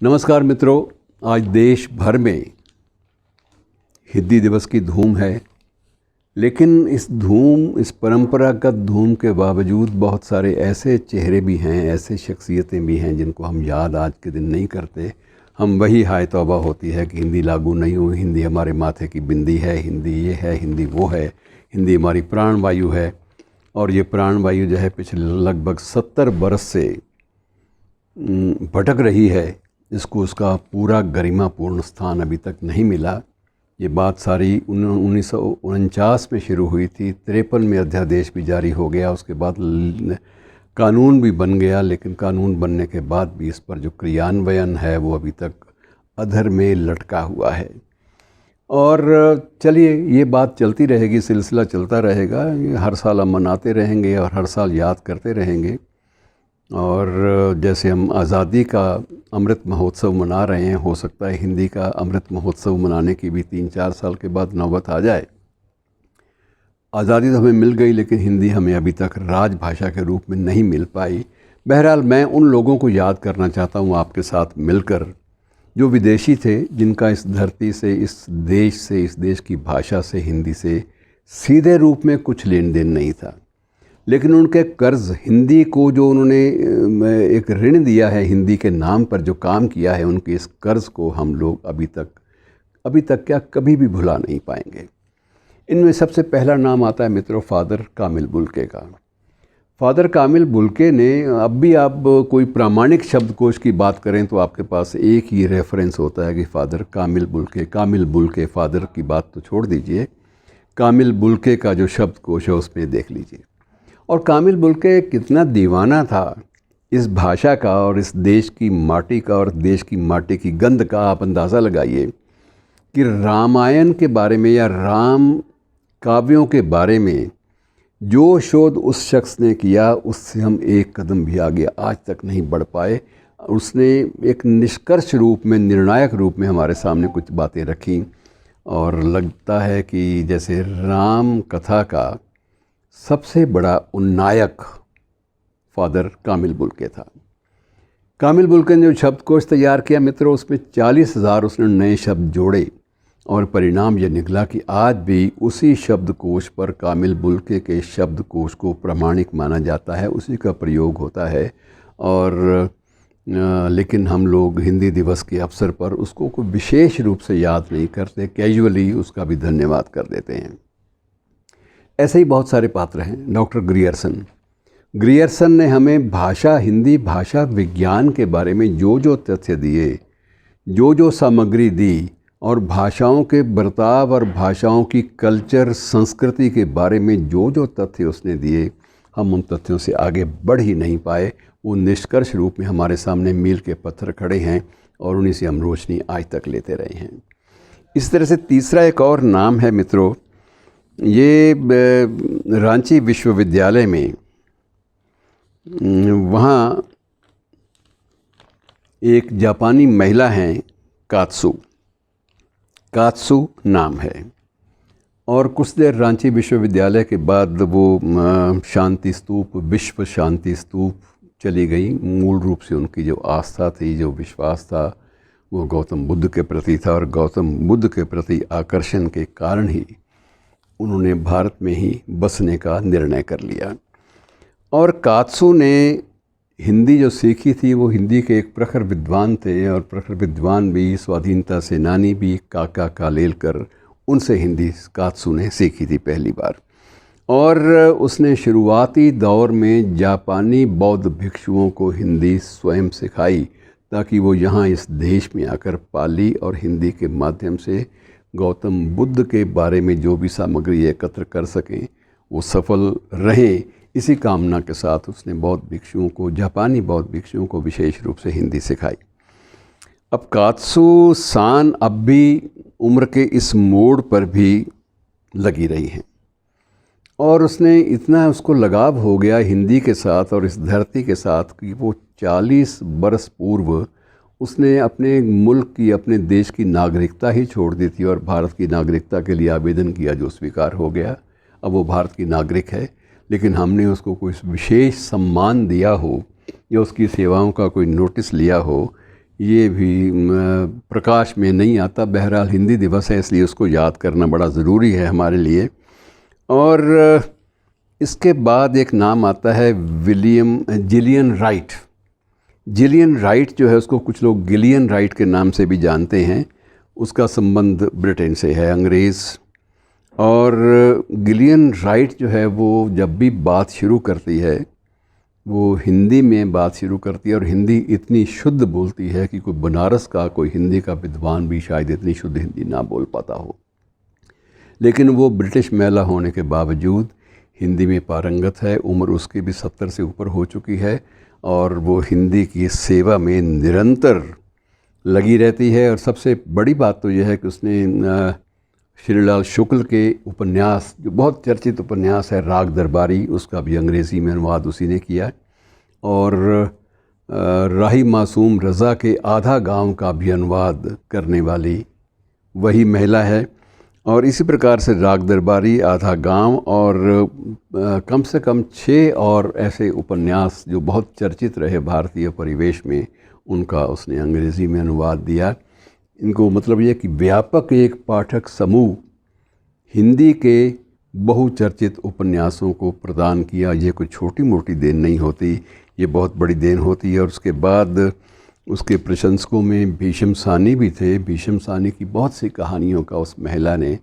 नमस्कार मित्रों, आज देश भर में हिंदी दिवस की धूम है। लेकिन इस परंपरागत धूम के बावजूद बहुत सारे ऐसे चेहरे भी हैं, ऐसे शख्सियतें भी हैं जिनको हम याद आज के दिन नहीं करते। हम वही हाय तौबा होती है कि हिंदी लागू नहीं हुई, हिंदी हमारे माथे की बिंदी है, हिंदी ये है, हिंदी वो है, हिंदी हमारी प्राण वायु है। और ये प्राण वायु जो है पिछले लगभग 70 बरस से भटक रही है। इसको उसका पूरा गरिमापूर्ण स्थान अभी तक नहीं मिला। ये बात सारी 1949 में शुरू हुई थी। 53 में अध्यादेश भी जारी हो गया, उसके बाद कानून भी बन गया। लेकिन कानून बनने के बाद भी इस पर जो क्रियान्वयन है वो अभी तक अधर में लटका हुआ है। और चलिए, ये बात चलती रहेगी, सिलसिला चलता रहेगा। ये हर साल हम मनाते रहेंगे और हर साल याद करते रहेंगे। और जैसे हम आज़ादी का अमृत महोत्सव मना रहे हैं, हो सकता है हिंदी का अमृत महोत्सव मनाने की भी 3-4 साल के बाद नौबत आ जाए। आज़ादी तो हमें मिल गई, लेकिन हिंदी हमें अभी तक राजभाषा के रूप में नहीं मिल पाई। बहरहाल, मैं उन लोगों को याद करना चाहता हूँ आपके साथ मिलकर, जो विदेशी थे, जिनका इस धरती से, इस देश की भाषा से, हिंदी से सीधे रूप में कुछ लेन देन नहीं था। लेकिन उनके कर्ज़, हिंदी को जो उन्होंने एक ऋण दिया है, हिंदी के नाम पर जो काम किया है, उनके इस कर्ज़ को हम लोग अभी तक क्या कभी भी भुला नहीं पाएंगे। इनमें सबसे पहला नाम आता है मित्रों फ़ादर कामिल बुल्के का। फ़ादर कामिल बुल्के ने, अब भी आप कोई प्रामाणिक शब्दकोश की बात करें तो आपके पास एक ही रेफरेंस होता है कि फ़ादर कामिल बुल्के। फ़ादर की बात तो छोड़ दीजिए, कामिल बुल्के का जो शब्दकोश है उसमें देख लीजिए। और कामिल बुल्के कितना दीवाना था इस भाषा का और इस देश की माटी का, और देश की माटी की गंध का। आप अंदाज़ा लगाइए कि रामायण के बारे में या राम काव्यों के बारे में जो शोध उस शख्स ने किया, उससे हम एक कदम भी आगे आज तक नहीं बढ़ पाए। उसने एक निष्कर्ष रूप में, निर्णायक रूप में हमारे सामने कुछ बातें रखी। और लगता है कि जैसे राम कथा का सबसे बड़ा उन्नायक फ़ादर कामिल बुल्के था। कामिल बुल्के ने जो शब्दकोश तैयार किया मित्रों, उसमें 40,000 उसने नए शब्द जोड़े। और परिणाम ये निकला कि आज भी उसी शब्दकोश पर, कामिल बुल्के के शब्दकोश को प्रमाणिक माना जाता है, उसी का प्रयोग होता है। और लेकिन हम लोग हिंदी दिवस के अवसर पर उसको कोई विशेष रूप से याद नहीं करते, कैजुअली उसका भी धन्यवाद कर देते हैं। ऐसे ही बहुत सारे पात्र हैं। डॉक्टर ग्रियर्सन ने हमें हिंदी भाषा विज्ञान के बारे में जो तथ्य दिए, जो सामग्री दी, और भाषाओं के बर्ताव और भाषाओं की कल्चर, संस्कृति के बारे में जो तथ्य उसने दिए, हम उन तथ्यों से आगे बढ़ ही नहीं पाए। वो निष्कर्ष रूप में हमारे सामने मील के पत्थर खड़े हैं और उन्हीं से हम रोशनी आज तक लेते रहे हैं। इस तरह से तीसरा एक और नाम है मित्रों, ये रांची विश्वविद्यालय में, वहाँ एक जापानी महिला हैं, कात्सु नाम है। और कुछ देर रांची विश्वविद्यालय के बाद वो शांति स्तूप, विश्व शांति स्तूप चली गई। मूल रूप से उनकी जो आस्था थी, जो विश्वास था, वो गौतम बुद्ध के प्रति था। और गौतम बुद्ध के प्रति आकर्षण के कारण ही उन्होंने भारत में ही बसने का निर्णय कर लिया। और कात्सु ने हिंदी जो सीखी थी, वो हिंदी के एक प्रखर विद्वान थे, और प्रखर विद्वान भी, स्वाधीनता सेनानी भी, काका कालेलकर, उनसे हिंदी कात्सु ने सीखी थी पहली बार। और उसने शुरुआती दौर में जापानी बौद्ध भिक्षुओं को हिंदी स्वयं सिखाई, ताकि वो यहाँ इस देश में आकर पाली और हिंदी के माध्यम से गौतम बुद्ध के बारे में जो भी सामग्री एकत्र कर सकें, वो सफल रहें। इसी कामना के साथ उसने जापानी बौद्ध भिक्षुओं को विशेष रूप से हिंदी सिखाई। अब कात्सु सान अब भी उम्र के इस मोड़ पर भी लगी रही हैं, और उसको लगाव हो गया हिंदी के साथ और इस धरती के साथ कि वो 40 बरस पूर्व उसने अपने मुल्क की, अपने देश की नागरिकता ही छोड़ दी थी और भारत की नागरिकता के लिए आवेदन किया, जो स्वीकार हो गया। अब वो भारत की नागरिक है, लेकिन हमने उसको कोई विशेष सम्मान दिया हो या उसकी सेवाओं का कोई नोटिस लिया हो, ये भी प्रकाश में नहीं आता। बहरहाल हिंदी दिवस है, इसलिए उसको याद करना बड़ा ज़रूरी है हमारे लिए। और इसके बाद एक नाम आता है जिलियन राइट। जिलियन राइट जो है, उसको कुछ लोग गिलियन राइट के नाम से भी जानते हैं। उसका संबंध ब्रिटेन से है, अंग्रेज़। और गिलियन राइट जो है वो जब भी बात शुरू करती है वो हिंदी में बात शुरू करती है, और हिंदी इतनी शुद्ध बोलती है कि कोई बनारस का कोई हिंदी का विद्वान भी शायद इतनी शुद्ध हिंदी ना बोल पाता हो। लेकिन वो ब्रिटिश महिला होने के बावजूद हिंदी में पारंगत है। उम्र उसकी भी 70 से ऊपर हो चुकी है, और वो हिंदी की सेवा में निरंतर लगी रहती है। और सबसे बड़ी बात तो यह है कि उसने श्रीलाल शुक्ल के उपन्यास, जो बहुत चर्चित उपन्यास है राग दरबारी, उसका भी अंग्रेज़ी में अनुवाद उसी ने किया। और राही मासूम रज़ा के आधा गांव का भी अनुवाद करने वाली वही महिला है। और इसी प्रकार से राग दरबारी, आधा गांव और कम से कम 6 और ऐसे उपन्यास जो बहुत चर्चित रहे भारतीय परिवेश में, उनका उसने अंग्रेज़ी में अनुवाद दिया। इनको मतलब ये कि व्यापक एक पाठक समूह हिंदी के बहुचर्चित उपन्यासों को प्रदान किया। ये कोई छोटी मोटी देन नहीं होती, ये बहुत बड़ी देन होती है। और उसके बाद उसके प्रशंसकों में भीष्म सानी भी थे। भीष्म सानी की बहुत सी कहानियों का उस महिला ने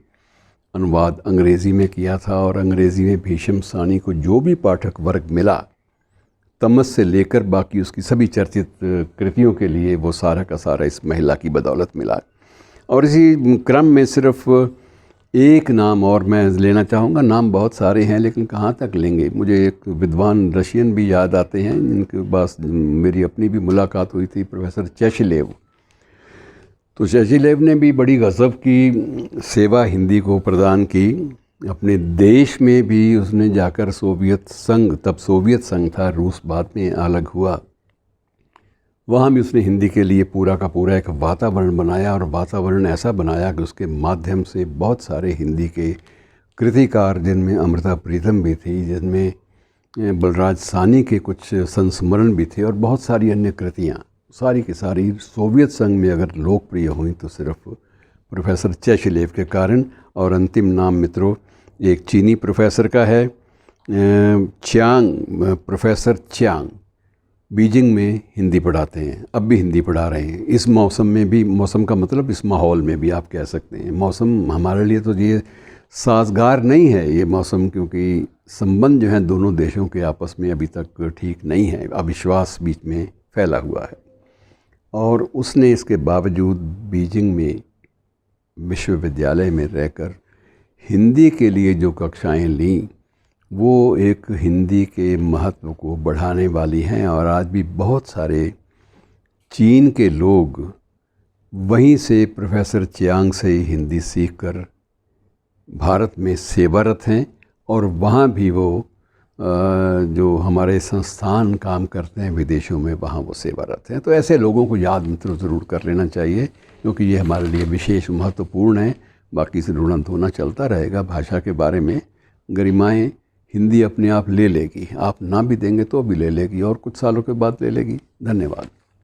अनुवाद अंग्रेज़ी में किया था। और अंग्रेज़ी में भीष्म सानी को जो भी पाठक वर्ग मिला, तमस से लेकर बाकी उसकी सभी चर्चित कृतियों के लिए, वो सारा का सारा इस महिला की बदौलत मिला। और इसी क्रम में सिर्फ एक नाम और मैं लेना चाहूँगा। नाम बहुत सारे हैं, लेकिन कहाँ तक लेंगे। मुझे एक विद्वान रशियन भी याद आते हैं, जिनके पास मेरी अपनी भी मुलाकात हुई थी, प्रोफेसर चेशलेव। तो चेशलेव ने भी बड़ी गज़ब की सेवा हिंदी को प्रदान की। अपने देश में भी उसने जाकर सोवियत संघ, तब सोवियत संघ था, रूस बाद में अलग हुआ, वहाँ भी उसने हिंदी के लिए पूरा का पूरा एक वातावरण बनाया। और वातावरण ऐसा बनाया कि उसके माध्यम से बहुत सारे हिंदी के कृतिकार, जिनमें अमृता प्रीतम भी थी, जिनमें बलराज सानी के कुछ संस्मरण भी थे, और बहुत सारी अन्य कृतियाँ, सारी की सारी सोवियत संघ में अगर लोकप्रिय हुई तो सिर्फ प्रोफेसर चेशलेव के कारण। और अंतिम नाम मित्रों एक चीनी प्रोफेसर का है, प्रोफेसर च्यांग। बीजिंग में हिंदी पढ़ाते हैं, अब भी हिंदी पढ़ा रहे हैं। इस मौसम में भी, मौसम का मतलब इस माहौल में भी आप कह सकते हैं। मौसम हमारे लिए तो ये साजगार नहीं है ये मौसम, क्योंकि संबंध जो हैं दोनों देशों के आपस में अभी तक ठीक नहीं है, अविश्वास बीच में फैला हुआ है। और उसने इसके बावजूद बीजिंग में विश्वविद्यालय में रहकर हिंदी के लिए जो कक्षाएं लीं, वो एक हिंदी के महत्व को बढ़ाने वाली हैं। और आज भी बहुत सारे चीन के लोग वहीं से, प्रोफेसर चियांग से ही हिंदी सीखकर भारत में सेवारत हैं। और वहाँ भी वो जो हमारे संस्थान काम करते हैं विदेशों में, वहाँ वो सेवारत हैं। तो ऐसे लोगों को याद मित्रों ज़रूर कर लेना चाहिए, क्योंकि ये हमारे लिए विशेष महत्वपूर्ण है। बाकी से ढूंढना धोना चलता रहेगा भाषा के बारे में। गरिमाएँ हिंदी अपने आप ले लेगी, आप ना भी देंगे तो भी ले लेगी, और कुछ सालों के बाद ले लेगी। धन्यवाद।